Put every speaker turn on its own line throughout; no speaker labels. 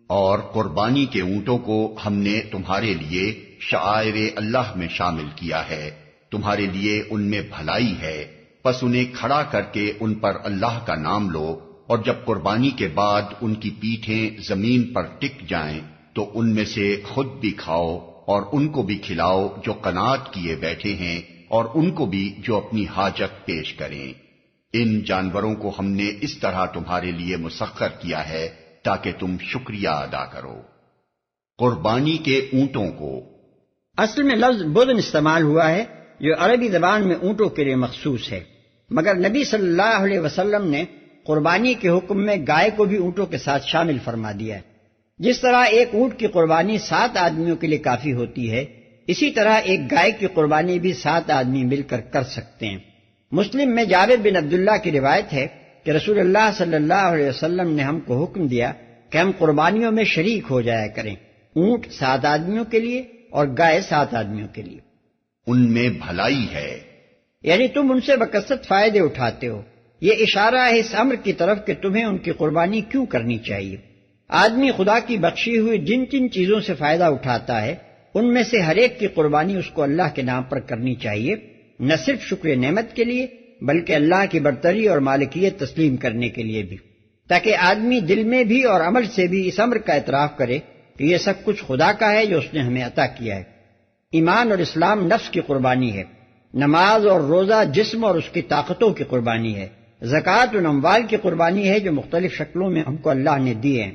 اور قربانی کے اونٹوں کو ہم نے تمہارے لیے شعائر اللہ میں شامل کیا ہے، تمہارے لیے ان میں بھلائی ہے، پس انہیں کھڑا کر کے ان پر اللہ کا نام لو، اور جب قربانی کے بعد ان کی پیٹھیں زمین پر ٹک جائیں تو ان میں سے خود بھی کھاؤ اور ان کو بھی کھلاؤ جو قناعت کیے بیٹھے ہیں، اور ان کو بھی جو اپنی حاجت پیش کریں۔ ان جانوروں کو ہم نے اس طرح تمہارے لیے مسخر کیا ہے تاکہ تم شکریہ ادا کرو۔ قربانی کے اونٹوں کو
اصل میں لفظ بدن استعمال ہوا ہے جو عربی زبان میں اونٹوں کے لیے مخصوص ہے، مگر نبی صلی اللہ علیہ وسلم نے قربانی کے حکم میں گائے کو بھی اونٹوں کے ساتھ شامل فرما دیا ہے۔ جس طرح ایک اونٹ کی قربانی 7 آدمیوں کے لیے کافی ہوتی ہے، اسی طرح ایک گائے کی قربانی بھی 7 آدمی مل کر سکتے ہیں۔ مسلم میں جابر بن عبداللہ کی روایت ہے کہ رسول اللہ صلی اللہ علیہ وسلم نے ہم کو حکم دیا کہ ہم قربانیوں میں شریک ہو جایا کریں، اونٹ 7 آدمیوں کے لیے اور گائے 7 آدمیوں کے لیے۔
ان میں بھلائی ہے،
یعنی تم ان سے بکثرت فائدے اٹھاتے ہو۔ یہ اشارہ ہے اس امر کی طرف کہ تمہیں ان کی قربانی کیوں کرنی چاہیے۔ آدمی خدا کی بخشی ہوئی جن جن چیزوں سے فائدہ اٹھاتا ہے ان میں سے ہر ایک کی قربانی اس کو اللہ کے نام پر کرنی چاہیے، نہ صرف شکر نعمت کے لیے بلکہ اللہ کی برتری اور مالکیت تسلیم کرنے کے لیے بھی، تاکہ آدمی دل میں بھی اور عمل سے بھی اس امر کا اعتراف کرے کہ یہ سب کچھ خدا کا ہے جو اس نے ہمیں عطا کیا ہے۔ ایمان اور اسلام نفس کی قربانی ہے، نماز اور روزہ جسم اور اس کی طاقتوں کی قربانی ہے، زکوٰۃ ان اموال کی قربانی ہے جو مختلف شکلوں میں ہم کو اللہ نے دیے ہیں،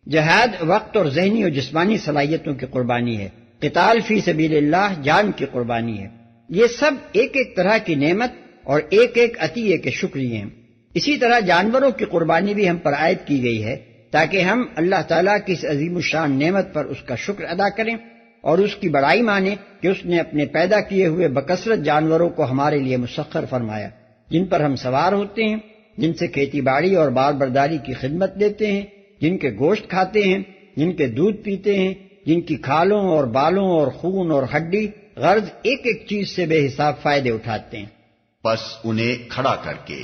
جہاد وقت اور ذہنی اور جسمانی صلاحیتوں کی قربانی ہے، قتال فی سبیل اللہ جان کی قربانی ہے۔ یہ سب ایک ایک طرح کی نعمت اور ایک ایک عطیے کے شکریہ ہیں۔ اسی طرح جانوروں کی قربانی بھی ہم پر عائد کی گئی ہے تاکہ ہم اللہ تعالیٰ کی اس عظیم الشان نعمت پر اس کا شکر ادا کریں اور اس کی بڑائی مانیں کہ اس نے اپنے پیدا کیے ہوئے بکثرت جانوروں کو ہمارے لیے مسخر فرمایا، جن پر ہم سوار ہوتے ہیں، جن سے کھیتی باڑی اور بار برداری کی خدمت لیتے ہیں، جن کے گوشت کھاتے ہیں، جن کے دودھ پیتے ہیں، جن کی کھالوں اور بالوں اور خون اور ہڈی غرض ایک ایک چیز سے بے حساب فائدے اٹھاتے ہیں۔
پس انہیں کھڑا کر کے،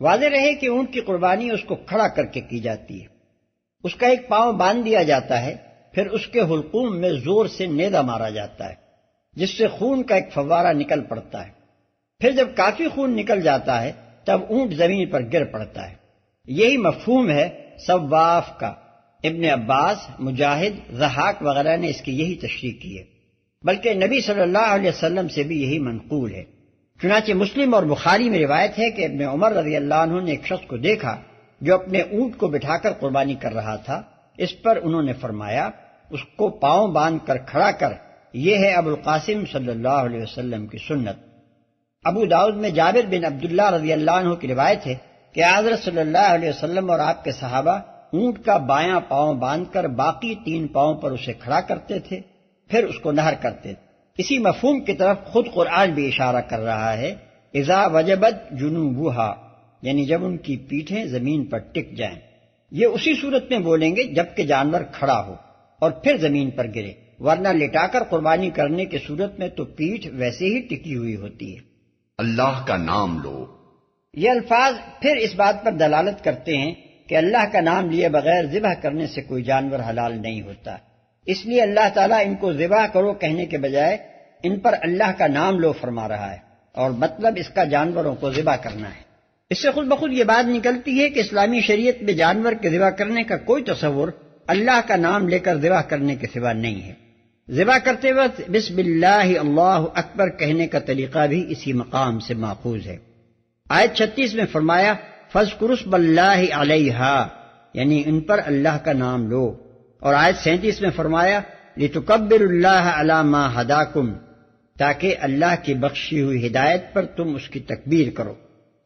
واضح رہے کہ اونٹ کی قربانی اس کو کھڑا کر کے کی جاتی ہے، اس کا ایک پاؤں باندھ دیا جاتا ہے، پھر اس کے حلقوم میں زور سے نیزہ مارا جاتا ہے جس سے خون کا ایک فوارہ نکل پڑتا ہے، پھر جب کافی خون نکل جاتا ہے تب اونٹ زمین پر گر پڑتا ہے۔ یہی مفہوم ہے سواف کا۔ ابن عباس، مجاہد، ضحاک وغیرہ نے اس کی یہی تشریح کی ہے، بلکہ نبی صلی اللہ علیہ وسلم سے بھی یہی منقول ہے۔ چنانچہ مسلم اور بخاری میں روایت ہے کہ ابن عمر رضی اللہ عنہ نے ایک شخص کو دیکھا جو اپنے اونٹ کو بٹھا کر قربانی کر رہا تھا۔ اس پر انہوں نے فرمایا اس کو پاؤں باندھ کر کھڑا کر، یہ ہے ابو القاسم صلی اللہ علیہ وسلم کی سنت۔ ابو داؤد میں جابر بن عبداللہ رضی اللہ عنہ کی روایت ہے کہ حضرت صلی اللہ علیہ وسلم اور آپ کے صحابہ اونٹ کا بایاں پاؤں باندھ کر باقی 3 پاؤں پر اسے کھڑا کرتے تھے، پھر اس کو نہر کرتے تھے۔ اسی مفہوم کی طرف خود قرآن بھی اشارہ کر رہا ہے، اذا وجبت جنوبھا، یعنی جب ان کی پیٹھیں زمین پر ٹک جائیں۔ یہ اسی صورت میں بولیں گے جبکہ جانور کھڑا ہو اور پھر زمین پر گرے، ورنہ لٹا کر قربانی کرنے کی صورت میں تو پیٹھ ویسے ہی ٹکی ہوئی ہوتی ہے۔
اللہ کا نام لو،
یہ الفاظ پھر اس بات پر دلالت کرتے ہیں کہ اللہ کا نام لیے بغیر ذبح کرنے سے کوئی جانور حلال نہیں ہوتا، اس لیے اللہ تعالیٰ ان کو ذبح کرو کہنے کے بجائے ان پر اللہ کا نام لو فرما رہا ہے، اور مطلب اس کا جانوروں کو ذبح کرنا ہے۔ اس سے خود بخود یہ بات نکلتی ہے کہ اسلامی شریعت میں جانور کے ذبح کرنے کا کوئی تصور اللہ کا نام لے کر ذبح کرنے کے سوا نہیں ہے۔ ذبح کرتے وقت بسم اللہ اللہ اکبر کہنے کا طریقہ بھی اسی مقام سے ماخوذ ہے۔ آیت 36 میں فرمایا فاذکروا اسم اللہ علیہا، یعنی ان پر اللہ کا نام لو، اور آیت 37 میں فرمایا لتکبروا اللہ علی ما ہداکم، تاکہ اللہ کی بخشی ہوئی ہدایت پر تم اس کی تکبیر کرو۔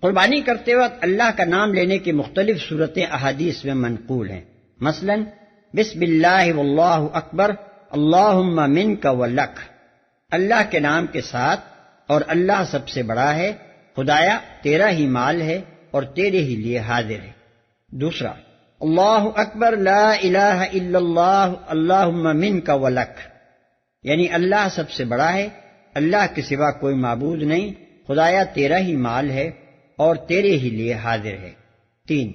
قربانی کرتے وقت اللہ کا نام لینے کی مختلف صورتیں احادیث میں منقول ہیں، مثلا بسم اللہ واللہ اکبر اللہم منک ولک، اللہ کے نام کے ساتھ اور اللہ سب سے بڑا ہے، خدایا تیرا ہی مال ہے اور تیرے ہی لیے حاضر ہے۔ دوسرا اللہ اکبر لا الہ الا اللہ اللہم منک ولک، یعنی اللہ سب سے بڑا ہے، اللہ کے سوا کوئی معبود نہیں، خدایا تیرا ہی مال ہے اور تیرے ہی لیے حاضر ہے۔ 3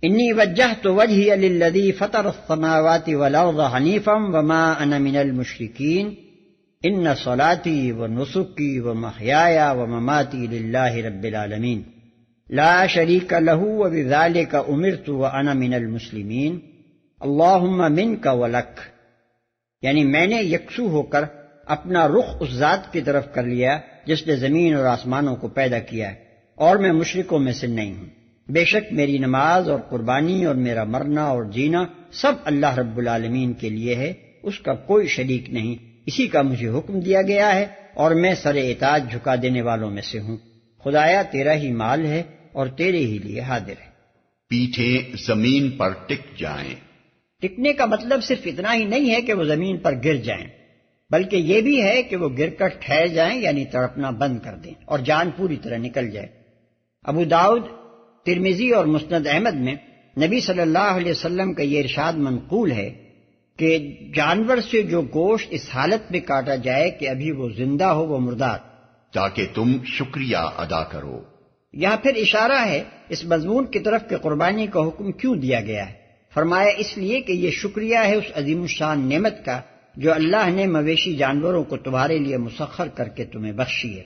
انی وجہت وجہی للذی فطر السماوات والارض حنیفا وما انا من المشرکین ان صلاتی ونسکی ومحیای ومماتی للہ رب العالمین لا شریک لہ وبذلک امرت وانا من المسلمین اللہم منک ولک، یعنی میں نے یکسو ہو کر اپنا رخ اس ذات کی طرف کر لیا جس نے زمین اور آسمانوں کو پیدا کیا ہے، اور میں مشرکوں میں سے نہیں ہوں۔ بے شک میری نماز اور قربانی اور میرا مرنا اور جینا سب اللہ رب العالمین کے لیے ہے، اس کا کوئی شریک نہیں، اسی کا مجھے حکم دیا گیا ہے اور میں سر اطاعت جھکا دینے والوں میں سے ہوں۔ خدایا تیرا ہی مال ہے اور تیرے ہی لیے حاضر ہے۔
پیٹھیں زمین پر ٹک جائیں۔
ٹکنے کا مطلب صرف اتنا ہی نہیں ہے کہ وہ زمین پر گر جائیں، بلکہ یہ بھی ہے کہ وہ گر کر ٹھہر جائیں، یعنی تڑپنا بند کر دیں اور جان پوری طرح نکل جائے۔ ابو داؤد، ترمذی اور مسند احمد میں نبی صلی اللہ علیہ وسلم کا یہ ارشاد منقول ہے کہ جانور سے جو گوشت اس حالت میں کاٹا جائے کہ ابھی وہ زندہ ہو وہ مردار،
تاکہ تم شکریہ ادا کرو۔
یہاں پھر اشارہ ہے اس مضمون کی طرف کہ قربانی کا حکم کیوں دیا گیا ہے۔ فرمایا اس لیے کہ یہ شکریہ ہے اس عظیم الشان نعمت کا جو اللہ نے مویشی جانوروں کو تمہارے لیے مسخر کر کے تمہیں بخشی ہے۔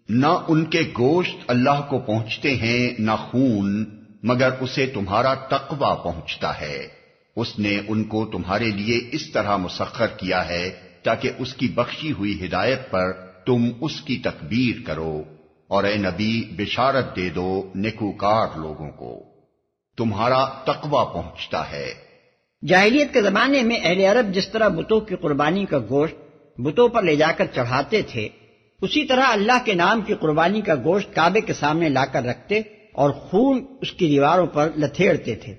نہ ان کے گوشت اللہ کو پہنچتے ہیں نہ خون، مگر اسے تمہارا تقوی پہنچتا ہے۔ اس نے ان کو تمہارے لیے اس طرح مسخر کیا ہے تاکہ اس کی بخشی ہوئی ہدایت پر تم اس کی تکبیر کرو، اور اے نبی بشارت دے دو نیکوکار لوگوں کو، تمہارا تقوی پہنچتا ہے۔
جاہلیت کے زمانے میں اہل عرب جس طرح بتوں کی قربانی کا گوشت بتوں پر لے جا کر چڑھاتے تھے، اسی طرح اللہ کے نام کی قربانی کا گوشت کعبے کے سامنے لا کر رکھتے اور خون اس کی دیواروں پر لتھیڑتے تھے۔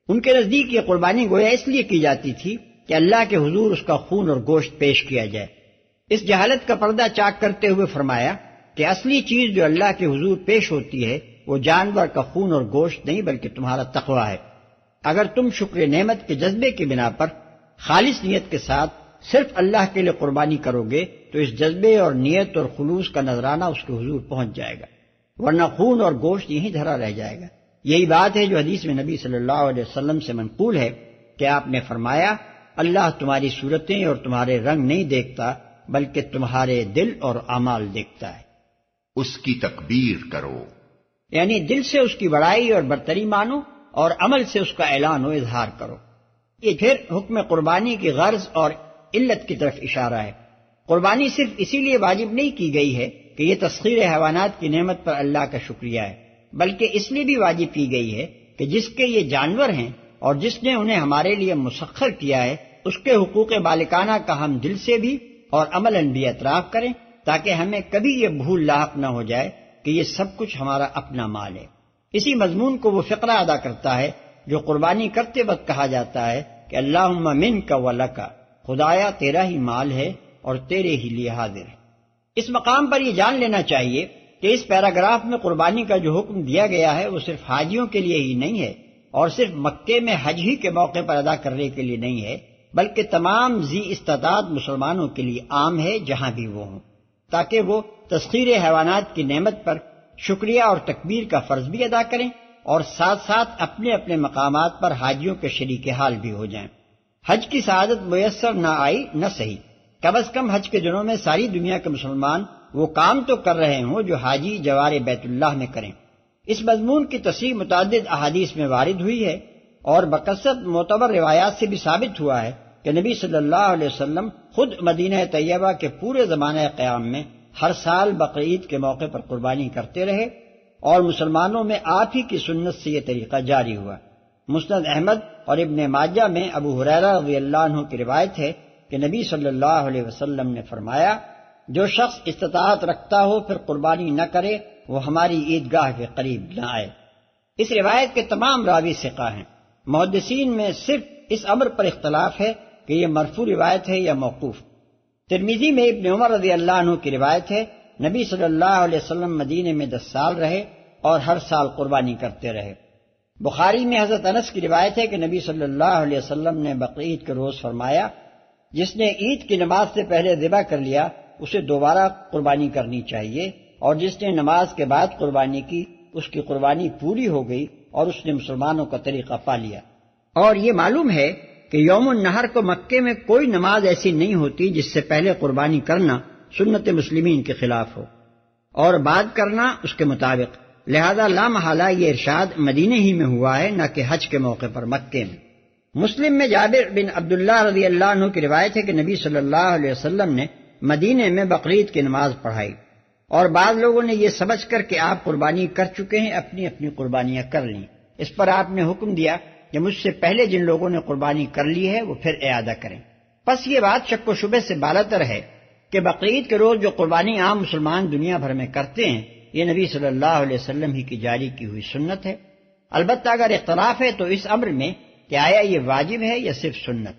ان کے نزدیک یہ قربانی گویا اس لیے کی جاتی تھی کہ اللہ کے حضور اس کا خون اور گوشت پیش کیا جائے۔ اس جہالت کا پردہ چاک کرتے ہوئے فرمایا کہ اصلی چیز جو اللہ کے حضور پیش ہوتی ہے وہ جانور کا خون اور گوشت نہیں بلکہ تمہارا تقوی ہے۔ اگر تم شکر نعمت کے جذبے کی بنا پر خالص نیت کے ساتھ صرف اللہ کے لیے قربانی کرو گے تو اس جذبے اور نیت اور خلوص کا نذرانہ اس کے حضور پہنچ جائے گا، ورنہ خون اور گوشت یہیں دھرا رہ جائے گا۔ یہی بات ہے جو حدیث میں نبی صلی اللہ علیہ وسلم سے منقول ہے کہ آپ نے فرمایا اللہ تمہاری صورتیں اور تمہارے رنگ نہیں دیکھتا بلکہ تمہارے دل اور اعمال دیکھتا ہے۔
اس کی تکبیر کرو،
یعنی دل سے اس کی بڑائی اور برتری مانو اور عمل سے اس کا اعلان و اظہار کرو۔ یہ پھر حکم قربانی کی غرض اور علت کی طرف اشارہ ہے۔ قربانی صرف اسی لیے واجب نہیں کی گئی ہے کہ یہ تسخیر حیوانات کی نعمت پر اللہ کا شکریہ ہے، بلکہ اس لیے بھی واجب کی گئی ہے کہ جس کے یہ جانور ہیں اور جس نے انہیں ہمارے لیے مسخر کیا ہے اس کے حقوق مالکانہ کا ہم دل سے بھی اور عملاً بھی اعتراف کریں، تاکہ ہمیں کبھی یہ بھول لاحق نہ ہو جائے کہ یہ سب کچھ ہمارا اپنا مال ہے۔ اسی مضمون کو وہ فقرہ ادا کرتا ہے جو قربانی کرتے وقت کہا جاتا ہے کہ اللہم منک ولک، خدایا تیرا ہی مال ہے اور تیرے ہی لیے حاضر ہے۔ اس مقام پر یہ جان لینا چاہیے کہ اس پیراگراف میں قربانی کا جو حکم دیا گیا ہے وہ صرف حاجیوں کے لیے ہی نہیں ہے اور صرف مکے میں حج ہی کے موقع پر ادا کرنے کے لیے نہیں ہے، بلکہ تمام ذی استطاعت مسلمانوں کے لیے عام ہے جہاں بھی وہ ہوں، تاکہ وہ تسخیر حیوانات کی نعمت پر شکریہ اور تکبیر کا فرض بھی ادا کریں اور ساتھ ساتھ اپنے اپنے مقامات پر حاجیوں کے شریک حال بھی ہو جائیں۔ حج کی سعادت میسر نہ آئی نہ صحیح، کم از کم حج کے دنوں میں ساری دنیا کے مسلمان وہ کام تو کر رہے ہوں جو حاجی جوار بیت اللہ میں کریں۔ اس مضمون کی تصریح متعدد احادیث میں وارد ہوئی ہے اور بکثرت معتبر روایات سے بھی ثابت ہوا ہے کہ نبی صلی اللہ علیہ وسلم خود مدینہ طیبہ کے پورے زمانہ قیام میں ہر سال بقرعید کے موقع پر قربانی کرتے رہے اور مسلمانوں میں آپ ہی کی سنت سے یہ طریقہ جاری ہوا۔ مسند احمد اور ابن ماجہ میں ابو ہریرہ رضی اللہ عنہ کی روایت ہے کہ نبی صلی اللہ علیہ وسلم نے فرمایا جو شخص استطاعت رکھتا ہو پھر قربانی نہ کرے وہ ہماری عیدگاہ کے قریب نہ آئے۔ اس روایت کے تمام راوی ثقہ ہیں۔ محدثین میں صرف اس امر پر اختلاف ہے کہ یہ مرفوع روایت ہے یا موقوف۔ ترمذی میں ابن عمر رضی اللہ عنہ کی روایت ہے نبی صلی اللہ علیہ وسلم مدینے میں 10 سال رہے اور ہر سال قربانی کرتے رہے۔ بخاری میں حضرت انس کی روایت ہے کہ نبی صلی اللہ علیہ وسلم نے بقرعید کے روز فرمایا جس نے عید کی نماز سے پہلے ذبح کر لیا اسے دوبارہ قربانی کرنی چاہیے، اور جس نے نماز کے بعد قربانی کی اس کی قربانی پوری ہو گئی اور اس نے مسلمانوں کا طریقہ پا لیا۔ اور یہ معلوم ہے کہ یوم النحر کو مکے میں کوئی نماز ایسی نہیں ہوتی جس سے پہلے قربانی کرنا سنت مسلمین کے خلاف ہو اور بعد کرنا اس کے مطابق، لہذا لا محالہ یہ ارشاد مدینے ہی میں ہوا ہے، نہ کہ حج کے موقع پر مکے میں۔ مسلم میں جابر بن عبداللہ رضی اللہ عنہ کی روایت ہے کہ نبی صلی اللہ علیہ وسلم نے مدینے میں بقرعید کی نماز پڑھائی، اور بعض لوگوں نے یہ سمجھ کر کہ آپ قربانی کر چکے ہیں اپنی اپنی قربانیاں کر لیں۔ اس پر آپ نے حکم دیا کہ مجھ سے پہلے جن لوگوں نے قربانی کر لی ہے وہ پھر اعادہ کریں۔ پس یہ بات شک و شبہ سے بالاتر ہے کہ بقرعید کے روز جو قربانی عام مسلمان دنیا بھر میں کرتے ہیں یہ نبی صلی اللہ علیہ وسلم ہی کی جاری کی ہوئی سنت ہے۔ البتہ اگر اختلاف ہے تو اس امر میں کہ آیا یہ واجب ہے یا صرف سنت۔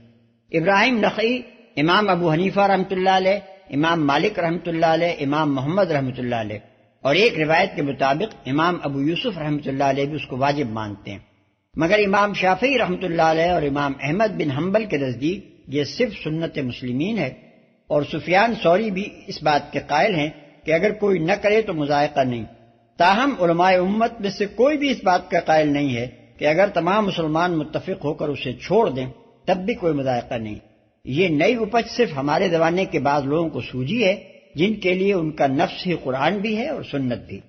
ابراہیم نخعی، امام ابو حنیفہ رحمۃ اللہ علیہ، امام مالک رحمۃ اللہ علیہ، امام محمد رحمۃ اللہ علیہ، اور ایک روایت کے مطابق امام ابو یوسف رحمۃ اللہ علیہ بھی اس کو واجب مانتے ہیں، مگر امام شافعی رحمۃ اللہ علیہ اور امام احمد بن حنبل کے نزدیک یہ صرف سنت مسلمین ہے، اور سفیان ثوری بھی اس بات کے قائل ہیں کہ اگر کوئی نہ کرے تو مذائقہ نہیں۔ تاہم علماء امت میں سے کوئی بھی اس بات کا قائل نہیں ہے کہ اگر تمام مسلمان متفق ہو کر اسے چھوڑ دیں تب بھی کوئی مذائقہ نہیں۔ یہ نئی اپج صرف ہمارے زمانے کے بعض لوگوں کو سوجی ہے جن کے لیے ان کا نفس ہی قرآن بھی ہے اور سنت بھی۔